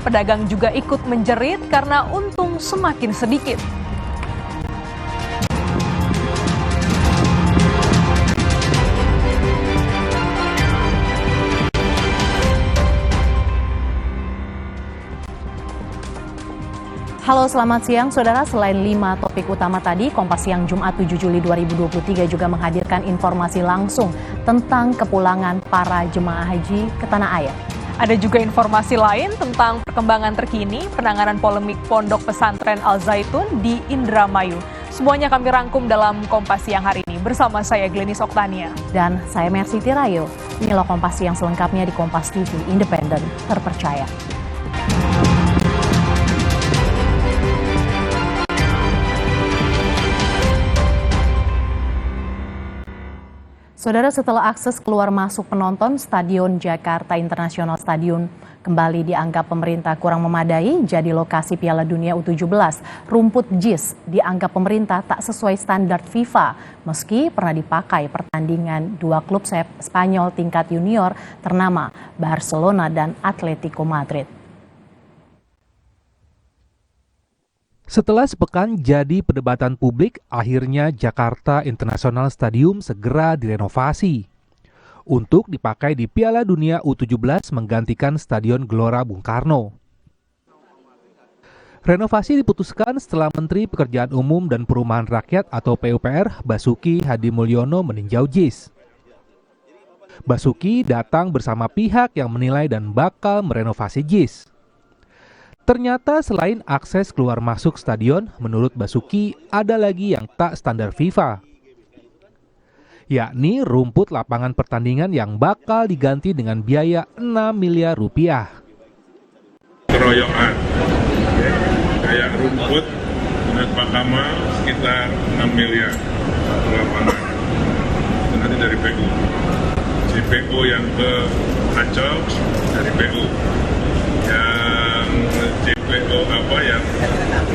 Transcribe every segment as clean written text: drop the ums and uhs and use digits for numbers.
pedagang juga ikut menjerit karena untung semakin sedikit. Halo, selamat siang saudara. Selain 5 topik utama tadi, Kompas Siang Jumat 7 Juli 2023 juga menghadirkan informasi langsung tentang kepulangan para jemaah haji ke tanah air. Ada juga informasi lain tentang perkembangan terkini penanganan polemik Pondok Pesantren Al Zaitun di Indramayu. Semuanya kami rangkum dalam Kompas Siang hari ini bersama saya Glenis Oktania. Dan saya Mercy Tirayo. Inilah Kompas Siang selengkapnya di Kompas TV, independen, terpercaya. Saudara, setelah akses keluar masuk penonton Stadion Jakarta International Stadium kembali dianggap pemerintah kurang memadai jadi lokasi Piala Dunia U17, rumput JIS dianggap pemerintah tak sesuai standar FIFA meski pernah dipakai pertandingan dua klub Spanyol tingkat junior ternama Barcelona dan Atletico Madrid. Setelah sepekan jadi perdebatan publik, akhirnya Jakarta International Stadium segera direnovasi untuk dipakai di Piala Dunia U17 menggantikan Stadion Gelora Bung Karno. Renovasi diputuskan setelah Menteri Pekerjaan Umum dan Perumahan Rakyat atau PUPR Basuki Hadimulyono meninjau JIS. Basuki datang bersama pihak yang menilai dan bakal merenovasi JIS. Ternyata selain akses keluar masuk stadion, menurut Basuki ada lagi yang tak standar FIFA, yakni rumput lapangan pertandingan yang bakal diganti dengan biaya 6 miliar rupiah. Keroyokan, kayak rumput menurut Pak Kamal sekitar 6 miliar satu lapangan. Itu nanti dari PU. Si PU yang ke Ancol dari PU. Yang JPO yang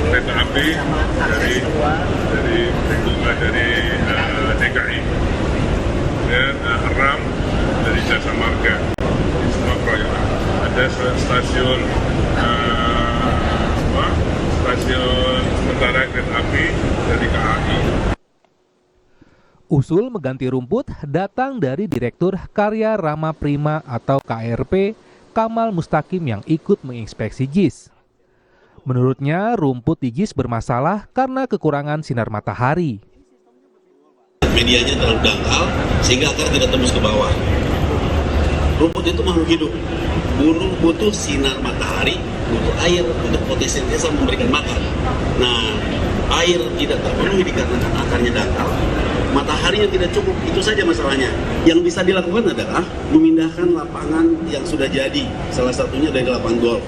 kereta api dari DKI dan RAM dari Jasa Marga. Ini semua keroyokan. Ada stasiun sementara kereta api dari KAI. Usul mengganti rumput datang dari Direktur Karya Rama Prima atau KRP Kamal Mustaqim yang ikut menginspeksi JIS. Menurutnya, rumput di JIS bermasalah karena kekurangan sinar matahari. Medianya terlalu dangkal sehingga akar tidak tembus ke bawah. Rumput itu makhluk hidup, butuh sinar matahari, butuh air untuk fotosintesa memberikan makan. Nah, air tidak terpenuhi dikarenakan akarnya dangkal, mataharinya tidak cukup, itu saja masalahnya. Yang bisa dilakukan adalah memindahkan lapangan yang sudah jadi, salah satunya dari lapangan golf.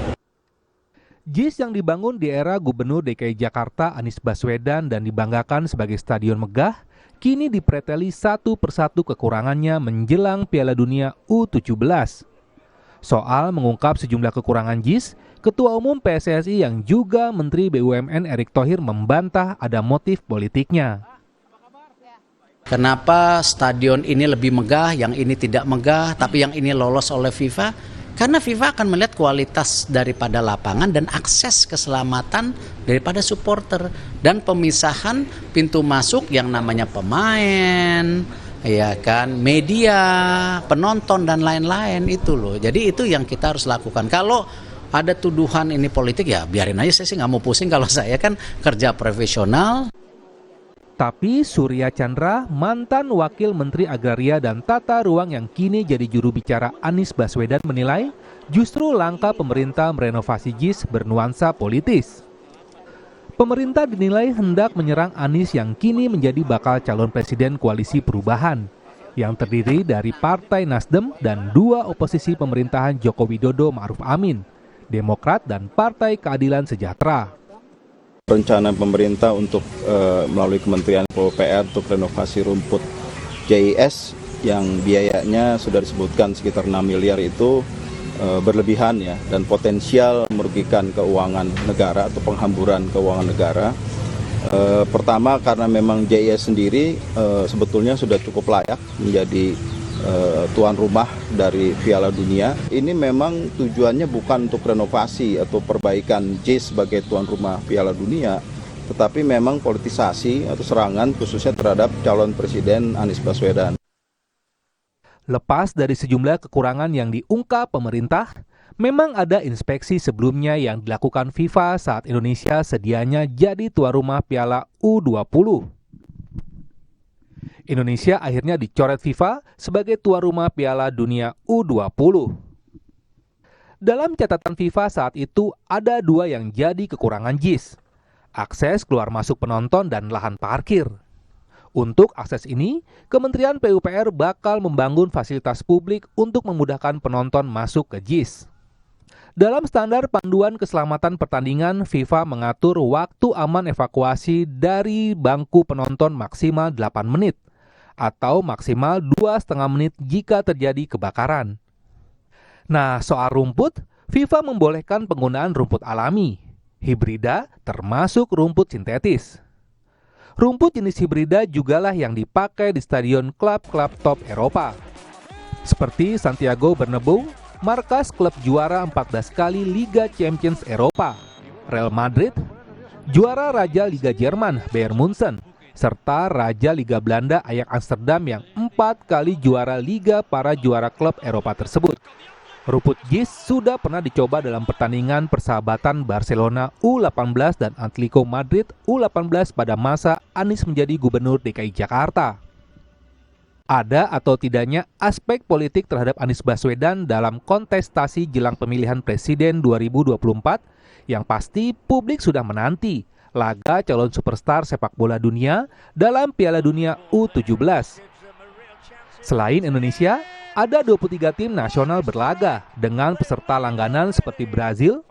JIS yang dibangun di era Gubernur DKI Jakarta Anies Baswedan dan dibanggakan sebagai stadion megah, kini dipreteli satu persatu kekurangannya menjelang Piala Dunia U17. Soal mengungkap sejumlah kekurangan JIS, Ketua Umum PSSI yang juga Menteri BUMN Erick Thohir membantah ada motif politiknya. Kenapa stadion ini lebih megah, yang ini tidak megah, tapi yang ini lolos oleh FIFA? Karena FIFA akan melihat kualitas daripada lapangan dan akses keselamatan daripada supporter dan pemisahan pintu masuk yang namanya pemain, ya kan, media, penonton dan lain-lain itu loh. Jadi itu yang kita harus lakukan. Kalau ada tuduhan ini politik ya biarin aja, saya sih nggak mau pusing, kalau saya kan kerja profesional. Tapi Surya Chandra, mantan Wakil Menteri Agraria dan Tata Ruang yang kini jadi juru bicara Anies Baswedan menilai justru langkah pemerintah merenovasi JIS bernuansa politis. Pemerintah dinilai hendak menyerang Anies yang kini menjadi bakal calon presiden koalisi perubahan yang terdiri dari Partai Nasdem dan dua oposisi pemerintahan Joko Widodo Ma'ruf Amin, Demokrat dan Partai Keadilan Sejahtera. Rencana pemerintah untuk melalui Kementerian PUPR untuk renovasi rumput JIS yang biayanya sudah disebutkan sekitar 6 miliar itu berlebihan ya, dan potensial merugikan keuangan negara atau penghamburan keuangan negara. Pertama karena memang JIS sendiri sebetulnya sudah cukup layak menjadi tuan rumah dari Piala Dunia. Ini memang tujuannya bukan untuk renovasi atau perbaikan JIS sebagai tuan rumah Piala Dunia, tetapi memang politisasi atau serangan khususnya terhadap calon Presiden Anies Baswedan. Lepas dari sejumlah kekurangan yang diungkap pemerintah, memang ada inspeksi sebelumnya yang dilakukan FIFA saat Indonesia sedianya jadi tuan rumah Piala U20. Indonesia akhirnya dicoret FIFA sebagai tuan rumah Piala Dunia U20. Dalam catatan FIFA saat itu ada 2 yang jadi kekurangan JIS, akses keluar masuk penonton dan lahan parkir. Untuk akses ini, Kementerian PUPR bakal membangun fasilitas publik untuk memudahkan penonton masuk ke JIS. Dalam standar panduan keselamatan pertandingan, FIFA mengatur waktu aman evakuasi dari bangku penonton maksimal 8 menit atau maksimal 2,5 menit jika terjadi kebakaran. Nah, soal rumput, FIFA membolehkan penggunaan rumput alami, hibrida termasuk rumput sintetis. Rumput jenis hibrida jugalah yang dipakai di stadion klub-klub top Eropa. Seperti Santiago Bernabeu, markas klub juara 14 kali Liga Champions Eropa, Real Madrid, juara Raja Liga Jerman Bayern Munchen, serta Raja Liga Belanda Ajax Amsterdam yang 4 kali juara Liga para juara klub Eropa tersebut. Rumput JIS sudah pernah dicoba dalam pertandingan persahabatan Barcelona U18 dan Atletico Madrid U18 pada masa Anies menjadi Gubernur DKI Jakarta. Ada atau tidaknya aspek politik terhadap Anies Baswedan dalam kontestasi jelang pemilihan Presiden 2024, yang pasti publik sudah menanti laga calon superstar sepak bola dunia dalam Piala Dunia U17. Selain Indonesia, ada 23 tim nasional berlaga dengan peserta langganan seperti Brazil,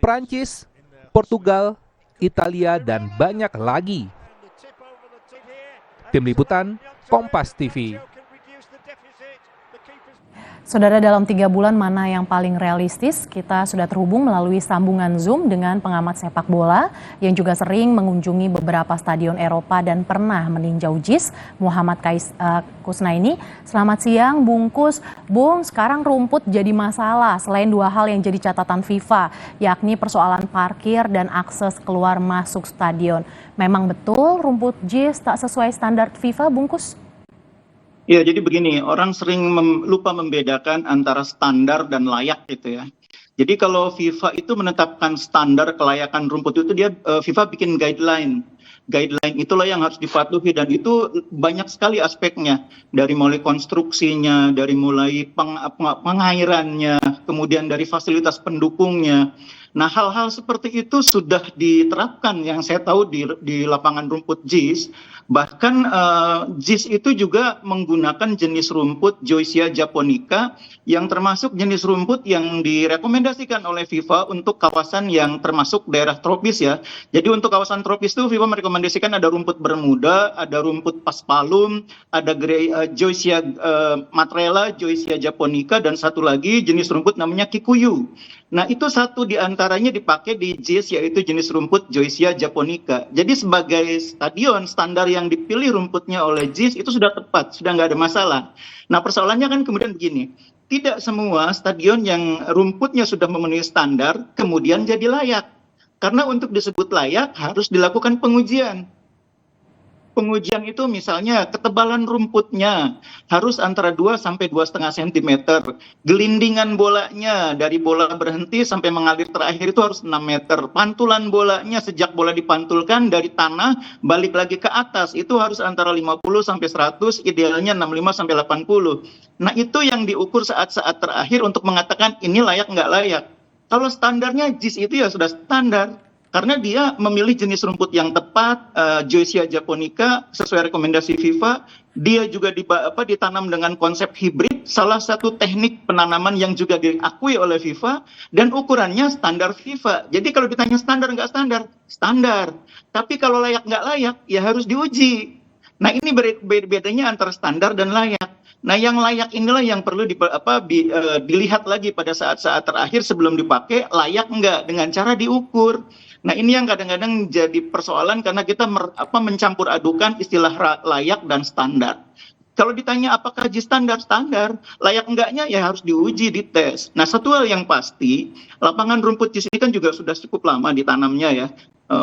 Prancis, Portugal, Italia, dan banyak lagi. Tim Liputan, Kompas TV. Saudara, dalam 3 bulan mana yang paling realistis? Kita sudah terhubung melalui sambungan Zoom dengan pengamat sepak bola yang juga sering mengunjungi beberapa stadion Eropa dan pernah meninjau JIS, Muhammad Kusnaini. Selamat siang, Bung Kus. Bung, sekarang rumput jadi masalah selain 2 hal yang jadi catatan FIFA, yakni persoalan parkir dan akses keluar masuk stadion. Memang betul rumput JIS tak sesuai standar FIFA, Bung Kus? Ya, jadi begini, orang sering lupa membedakan antara standar dan layak gitu ya. Jadi kalau FIFA itu menetapkan standar kelayakan rumput itu FIFA bikin guideline. Guideline itulah yang harus dipatuhi dan itu banyak sekali aspeknya. Dari mulai konstruksinya, dari mulai pengairannya, kemudian dari fasilitas pendukungnya. Nah, hal-hal seperti itu sudah diterapkan yang saya tahu di lapangan rumput JIS. Bahkan JIS itu juga menggunakan jenis rumput Joycia japonica yang termasuk jenis rumput yang direkomendasikan oleh FIFA untuk kawasan yang termasuk daerah tropis ya. Jadi untuk kawasan tropis itu FIFA merekomendasikan ada rumput Bermuda, ada rumput paspalum, ada Joycia matrela, Joycia japonica, dan satu lagi jenis rumput namanya kikuyu. Nah, itu satu di antaranya dipakai di JIS, yaitu jenis rumput Joycia japonica. Jadi sebagai stadion, standar yang dipilih rumputnya oleh JIS itu sudah tepat, sudah nggak ada masalah. Nah, persoalannya kan kemudian begini, tidak semua stadion yang rumputnya sudah memenuhi standar kemudian jadi layak. Karena untuk disebut layak harus dilakukan pengujian. Pengujian itu misalnya ketebalan rumputnya harus antara 2 sampai 2,5 cm. Gelindingan bolanya dari bola berhenti sampai mengalir terakhir itu harus 6 meter. Pantulan bolanya sejak bola dipantulkan dari tanah balik lagi ke atas itu harus antara 50 sampai 100, idealnya 65 sampai 80. Nah, itu yang diukur saat-saat terakhir untuk mengatakan ini layak nggak layak. Kalau standarnya JIS itu ya sudah standar. Karena dia memilih jenis rumput yang tepat, Joycia japonica sesuai rekomendasi FIFA. Dia juga ditanam dengan konsep hibrid, salah satu teknik penanaman yang juga diakui oleh FIFA, dan ukurannya standar FIFA. Jadi kalau ditanya standar nggak standar, standar. Tapi kalau layak nggak layak, ya harus diuji. Nah, ini bedanya antara standar dan layak. Nah, yang layak inilah yang perlu dilihat lagi pada saat-saat terakhir sebelum dipakai, layak nggak dengan cara diukur. Nah, ini yang kadang-kadang jadi persoalan karena kita mencampur adukan istilah layak dan standar. Kalau ditanya apakah JIS standar, layak enggaknya ya harus diuji, dites. Nah, satu hal yang pasti, lapangan rumput JIS ini kan juga sudah cukup lama ditanamnya ya,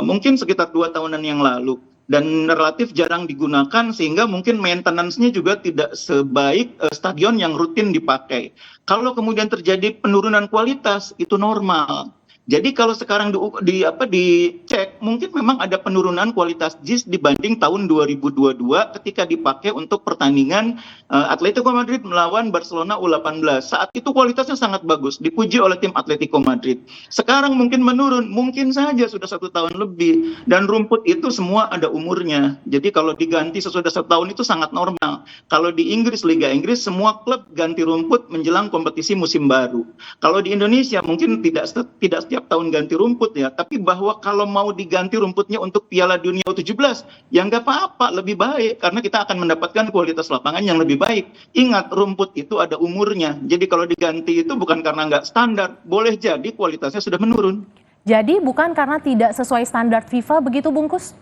mungkin sekitar 2 tahunan yang lalu. Dan relatif jarang digunakan sehingga mungkin maintenance-nya juga tidak sebaik stadion yang rutin dipakai. Kalau kemudian terjadi penurunan kualitas, itu normal. Jadi kalau sekarang dicek, mungkin memang ada penurunan kualitas JIS dibanding tahun 2022 ketika dipakai untuk pertandingan Atletico Madrid melawan Barcelona U18. Saat itu kualitasnya sangat bagus, dipuji oleh tim Atletico Madrid. Sekarang mungkin menurun, mungkin saja sudah 1 tahun lebih. Dan rumput itu semua ada umurnya. Jadi kalau diganti sesudah 1 tahun itu sangat normal. Kalau di Inggris, Liga Inggris, semua klub ganti rumput menjelang kompetisi musim baru. Kalau di Indonesia mungkin tidak setiap tahun ganti rumput ya, tapi bahwa kalau mau diganti rumputnya untuk Piala Dunia U17, ya nggak apa-apa, lebih baik, karena kita akan mendapatkan kualitas lapangan yang lebih baik. Ingat, rumput itu ada umurnya, jadi kalau diganti itu bukan karena nggak standar, boleh jadi kualitasnya sudah menurun. Jadi bukan karena tidak sesuai standar FIFA begitu, Bungkus?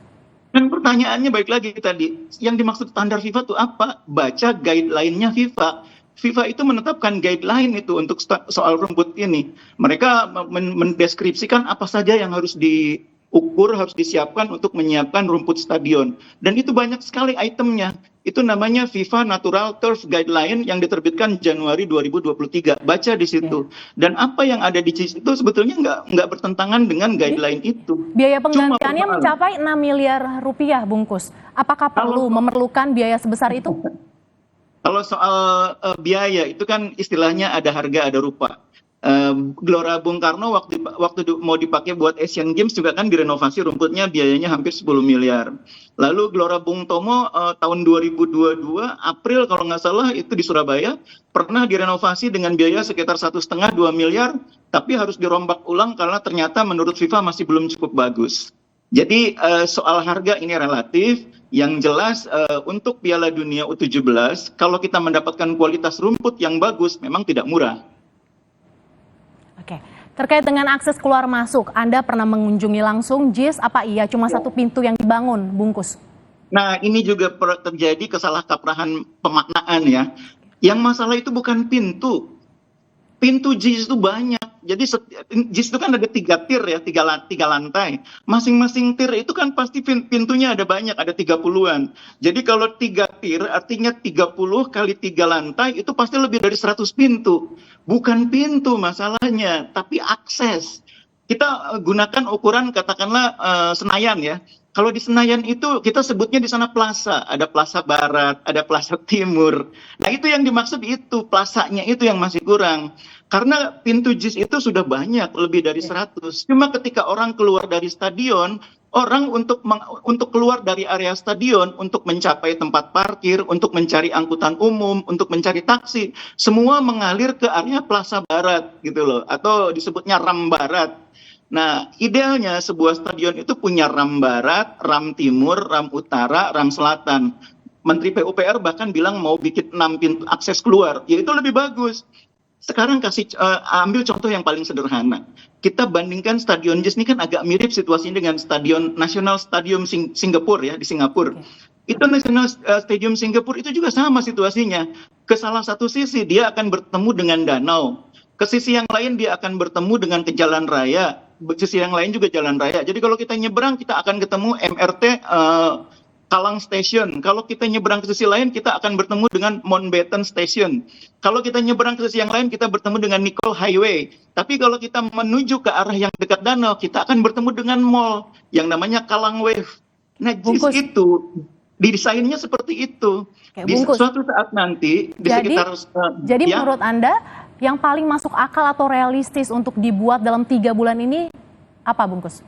Dan pertanyaannya baik lagi tadi, yang dimaksud standar FIFA itu apa? Baca guideline-nya FIFA. FIFA itu menetapkan guideline itu untuk soal rumput ini. Mereka mendeskripsikan apa saja yang harus diukur, harus disiapkan untuk menyiapkan rumput stadion. Dan itu banyak sekali itemnya. Itu namanya FIFA Natural Turf Guideline yang diterbitkan Januari 2023. Baca di situ. Dan apa yang ada di JIS itu sebetulnya nggak bertentangan dengan guideline itu. Biaya penggantiannya mencapai 6 miliar rupiah, Bungkus. Apakah memerlukan biaya sebesar itu? Kalau soal biaya itu kan istilahnya ada harga ada rupa. Gelora Bung Karno waktu mau dipakai buat Asian Games juga kan direnovasi rumputnya, biayanya hampir 10 miliar. Lalu Gelora Bung Tomo tahun 2022 April kalau nggak salah itu di Surabaya pernah direnovasi dengan biaya sekitar 1,5-2 miliar, tapi harus dirombak ulang karena ternyata menurut FIFA masih belum cukup bagus. Jadi soal harga ini relatif. Yang jelas untuk Piala Dunia U17, kalau kita mendapatkan kualitas rumput yang bagus, memang tidak murah. Oke, terkait dengan akses keluar masuk, Anda pernah mengunjungi langsung JIS, apa iya cuma satu pintu yang dibangun, Bungkus? Nah, ini juga terjadi kesalahkaprahan pemaknaan ya. Yang masalah itu bukan pintu. Pintu JIS itu banyak. Jadi JIS itu kan ada 3 tier ya, 3 lantai. Masing-masing tier itu kan pasti pintunya ada banyak, ada 30-an. Jadi kalau 3 tier artinya 30 kali 3 lantai itu pasti lebih dari 100 pintu. Bukan pintu masalahnya, tapi akses. Kita gunakan ukuran katakanlah Senayan ya. Kalau di Senayan itu kita sebutnya di sana plaza, ada plaza barat, ada plaza timur. Nah itu yang dimaksud itu, plazanya itu yang masih kurang. Karena pintu JIS itu sudah banyak, lebih dari 100. Cuma ketika orang keluar dari stadion, orang untuk keluar dari area stadion, untuk mencapai tempat parkir, untuk mencari angkutan umum, untuk mencari taksi, semua mengalir ke area plaza barat gitu loh, atau disebutnya RAM barat. Nah, idealnya sebuah stadion itu punya RAM barat, RAM timur, RAM utara, RAM selatan. Menteri PUPR bahkan bilang mau bikin 6 pintu akses keluar, ya itu lebih bagus. Sekarang ambil contoh yang paling sederhana. Kita bandingkan stadion JIS ini kan agak mirip situasinya dengan stadion National Stadium Singapura ya, di Singapura. Itu National Stadium Singapura itu juga sama situasinya. Ke salah satu sisi dia akan bertemu dengan danau. Ke sisi yang lain dia akan bertemu dengan ke jalan raya. Sisi yang lain juga jalan raya. Jadi kalau kita nyebrang kita akan ketemu MRT Kalang Station. Kalau kita nyebrang ke sisi lain, kita akan bertemu dengan Mountbatten Station. Kalau kita nyebrang ke sisi yang lain, kita bertemu dengan Nicole Highway. Tapi kalau kita menuju ke arah yang dekat danau, kita akan bertemu dengan mall yang namanya Kalang Wave. Nah, JIS itu didesainnya seperti itu. Di suatu saat nanti, di sekitar... Jadi menurut Anda, yang paling masuk akal atau realistis untuk dibuat dalam 3 bulan ini, apa Bungkus?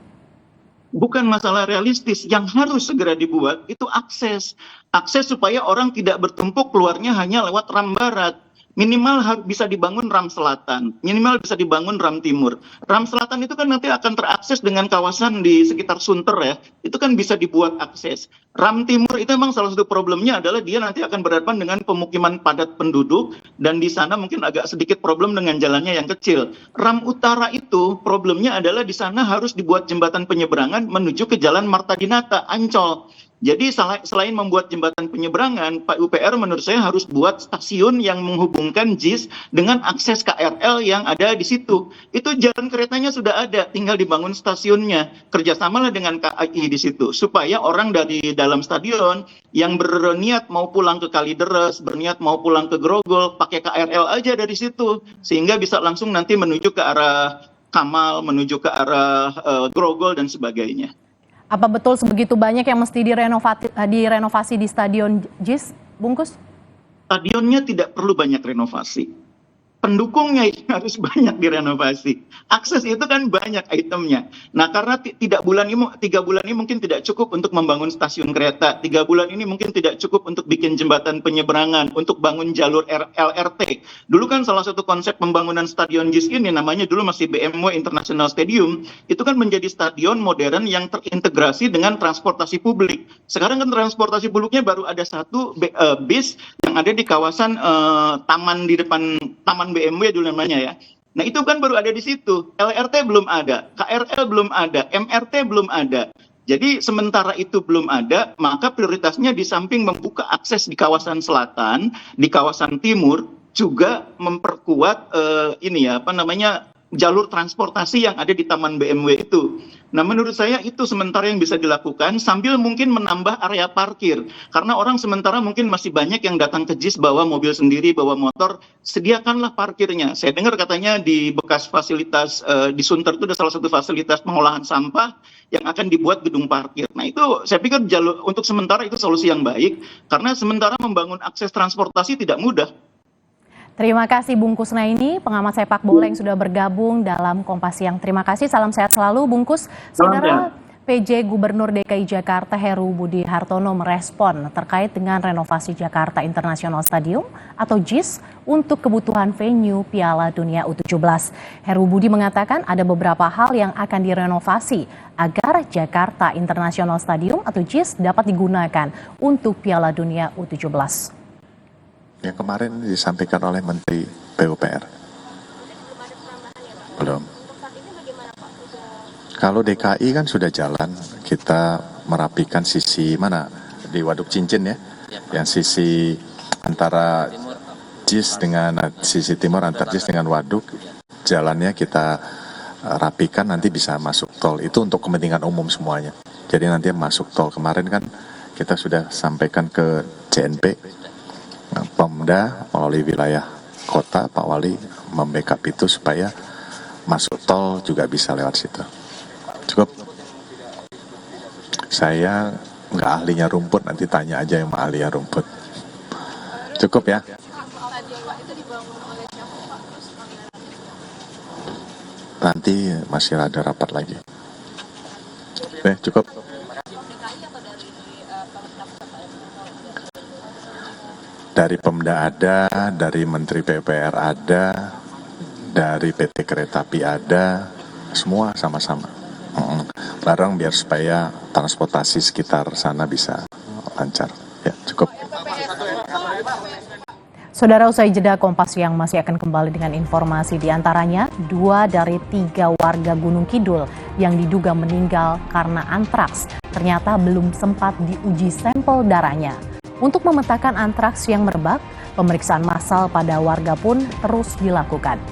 Bukan masalah realistis, yang harus segera dibuat itu akses. Akses supaya orang tidak bertumpuk keluarnya hanya lewat RAM barat. Minimal bisa dibangun RAM selatan, minimal bisa dibangun RAM timur. RAM selatan itu kan nanti akan terakses dengan kawasan di sekitar Sunter ya, itu kan bisa dibuat akses. RAM timur itu memang salah satu problemnya adalah dia nanti akan berhadapan dengan pemukiman padat penduduk, dan di sana mungkin agak sedikit problem dengan jalannya yang kecil. RAM utara itu problemnya adalah di sana harus dibuat jembatan penyeberangan menuju ke Jalan Marta Dinata, Ancol. Jadi selain membuat jembatan penyeberangan, Pak UPR menurut saya harus buat stasiun yang menghubungkan JIS dengan akses KRL yang ada di situ. Itu jalan keretanya sudah ada, tinggal dibangun stasiunnya. Kerjasamalah dengan KAI di situ, supaya orang dari dalam stadion yang berniat mau pulang ke Kalideres, berniat mau pulang ke Grogol, pakai KRL aja dari situ. Sehingga bisa langsung nanti menuju ke arah Kamal, menuju ke arah Grogol dan sebagainya. Apa betul sebegitu banyak yang mesti direnovasi di Stadion JIS, Bungkus? Stadionnya tidak perlu banyak renovasi. Pendukungnya harus banyak direnovasi. Akses itu kan banyak itemnya. Nah, karena 3 bulan ini mungkin tidak cukup untuk membangun stasiun kereta. 3 bulan ini mungkin tidak cukup untuk bikin jembatan penyeberangan, untuk bangun jalur LRT. Dulu kan salah satu konsep pembangunan Stadion JIS ini namanya dulu masih BMW International Stadium. Itu kan menjadi stadion modern yang terintegrasi dengan transportasi publik. Sekarang kan transportasi publiknya baru ada satu bis yang ada di kawasan taman di depan Taman BMW dulu namanya ya. Nah itu kan baru ada di situ. LRT belum ada, KRL belum ada, MRT belum ada. Jadi sementara itu belum ada, maka prioritasnya di samping membuka akses di kawasan selatan, di kawasan timur, juga memperkuat jalur transportasi yang ada di Taman BMW itu. Nah, menurut saya itu sementara yang bisa dilakukan sambil mungkin menambah area parkir. Karena orang sementara mungkin masih banyak yang datang ke JIS bawa mobil sendiri, bawa motor, sediakanlah parkirnya. Saya dengar katanya di bekas fasilitas di Sunter itu ada salah satu fasilitas pengolahan sampah yang akan dibuat gedung parkir. Nah, itu saya pikir untuk sementara itu solusi yang baik karena sementara membangun akses transportasi tidak mudah. Terima kasih Bungkus Naini, pengamat sepak bola yang sudah bergabung dalam Kompas Siang. Terima kasih, salam sehat selalu Bungkus. Saudara, PJ Gubernur DKI Jakarta Heru Budi Hartono merespon terkait dengan renovasi Jakarta International Stadium atau JIS untuk kebutuhan venue Piala Dunia U17. Heru Budi mengatakan ada beberapa hal yang akan direnovasi agar Jakarta International Stadium atau JIS dapat digunakan untuk Piala Dunia U17. Yang kemarin disampaikan oleh Menteri PUPR. Belum. Kalau DKI kan sudah jalan, kita merapikan sisi mana? Di Waduk Cincin ya. Yang sisi antara JIS dengan sisi timur antar JIS dengan Waduk, jalannya kita rapikan nanti bisa masuk tol. Itu untuk kepentingan umum semuanya. Jadi nanti masuk tol. Kemarin kan kita sudah sampaikan ke CNP. Pemda melalui wilayah kota, Pak Wali membackup itu supaya masuk tol juga bisa lewat situ. Cukup. Saya nggak ahlinya rumput, nanti tanya aja yang ahlinya rumput. Cukup ya. Nanti masih ada rapat lagi. Oke, cukup. Dari Pemda ada, dari Menteri PUPR ada, dari PT Kereta Api ada, semua sama-sama. Bareng biar supaya transportasi sekitar sana bisa lancar. Ya, cukup. Saudara, usai jeda Kompas Siang masih akan kembali dengan informasi diantaranya 2 dari 3 warga Gunung Kidul yang diduga meninggal karena antraks ternyata belum sempat diuji sampel darahnya. Untuk memetakan antraks yang merebak, pemeriksaan massal pada warga pun terus dilakukan.